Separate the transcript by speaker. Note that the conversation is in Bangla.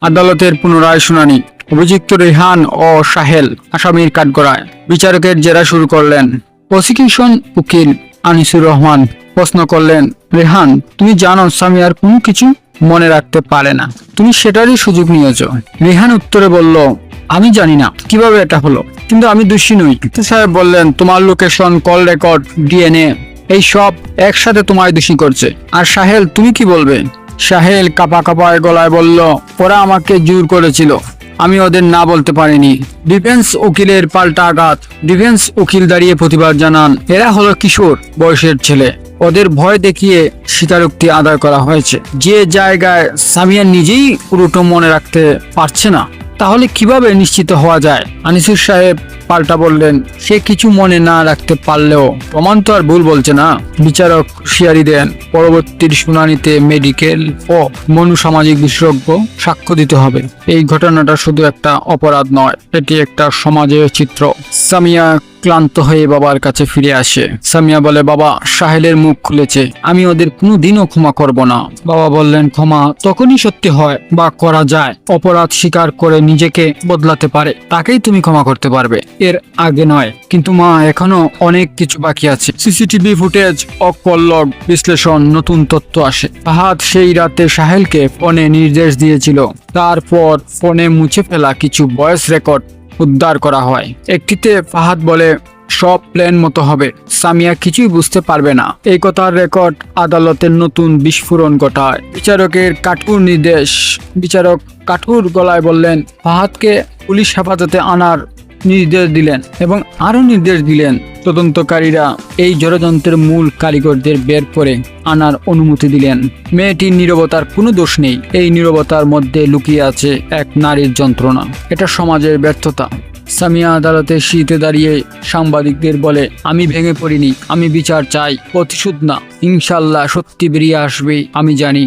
Speaker 1: আদালতের পুনরায় শুনানি। অভিযুক্ত রেহান ও সাহেল আসামির কাঠগড়ায়। বিচারকের জেরা শুরু করলেন। প্রসিকিউশন উকিল আনিসুর রহমান প্রশ্ন করলেন, রেহান, তুমি জানো সামিয়ার কোনো কিছু মনে রাখতে পারে না, তুমি সেটারই সুযোগ নিয়েছো। রেহান উত্তরে বলল, আমি জানি না কিভাবে এটা হলো, কিন্তু আমি দোষী নই। সাহেব বললেন, তোমার লোকেশন, কল রেকর্ড, ডিএনএ এই সব একসাথে তোমায় দোষী করছে। আর সাহেল, তুমি কি বলবে? সাহেল কাপা কাপায় গলায় বলল, ওরা আমাকে জোর করেছিল, আমি ওদের না বলতে পারিনি। ডিফেন্স উকিলের পাল্টা আঘাত। ডিফেন্স উকিল দাঁড়িয়ে প্রতিবাদ জানান, এরা হলো কিশোর বয়সের ছেলে, ওদের ভয় দেখিয়ে স্বীকারোক্তি আদায় করা হয়েছে। যে জায়গায় সামিয়া নিজেই পুরোটা মনে রাখতে পারছে না, তাহলে কিভাবে নিশ্চিত হওয়া যায়? আনিসুর সাহেব পাল্টা বললেন, সে কিছু মনে না রাখতে পারলেও প্রমাণ তো আর ভুল বলছে না। বিচারক হুঁশিয়ারি দেন, পরবর্তী শুনানিতে মেডিকেল ও মনোসামাজিক বিশেষজ্ঞ সাক্ষ্য দিতে হবে। এই ঘটনাটা শুধু একটা অপরাধ নয়, এটি একটা সমাজের চিত্র। সামিয়া ক্লান্ত হয়ে বাবার কাছে ফিরে আসে। সামিয়া বলে, বাবা, সাহেলের মুখ খুলেছে, আমি ওদের কোনোদিনও ক্ষমা করব না। বাবা বললেন, ক্ষমা তখনই সত্যি হয় বা করা যায়, অপরাধ স্বীকার করে নিজেকে বদলাতে পারে, তাকেই তুমি ক্ষমা করতে পারবে, এর আগে নয়। কিন্তু মা, এখনো অনেক কিছু বাকি আছে। সিসিটিভি ফুটেজ, অকল লগ বিশ্লেষণ, নতুন তথ্য আসে। ফাহাদ সেই রাতে সাহেলকে ফোনে নির্দেশ দিয়েছিল, তারপর ফোনে মুছে ফেলা কিছু ভয়েস রেকর্ড উদ্ধার করা হয়। একটিতে ফাহাদ বলে, সব প্ল্যান মতো হবে, সামিয়া কিছুই বুঝতে পারবে না। এই কথার রেকর্ড আদালতের নতুন বিস্ফোরণ ঘটায়। বিচারকের কাঠুর নির্দেশ। বিচারক কাঠুর গলায় বললেন, ফাহাদকে পুলিশ হেফাজতে আনার নির্দেশ দিলেন এবং আরো নির্দেশ দিলেন তদন্তকারীরা এই ষড়যন্ত্রের মূল কারিগরদের বের করে আনার অনুমতি দিলেন। মেয়েটির নীরবতার কোনো দোষ নেই, এই নীরবতার মধ্যে লুকিয়ে আছে এক নারীর যন্ত্রণা। এটা সমাজের ব্যর্থতা। সামিয়া আদালতে শীতে দাঁড়িয়ে সাংবাদিকদের বলে, আমি ভেঙে পড়িনি, আমি বিচার চাই, প্রতিশোধ না। ইনশাল্লাহ সত্যি বেরিয়ে আসবে, আমি জানি।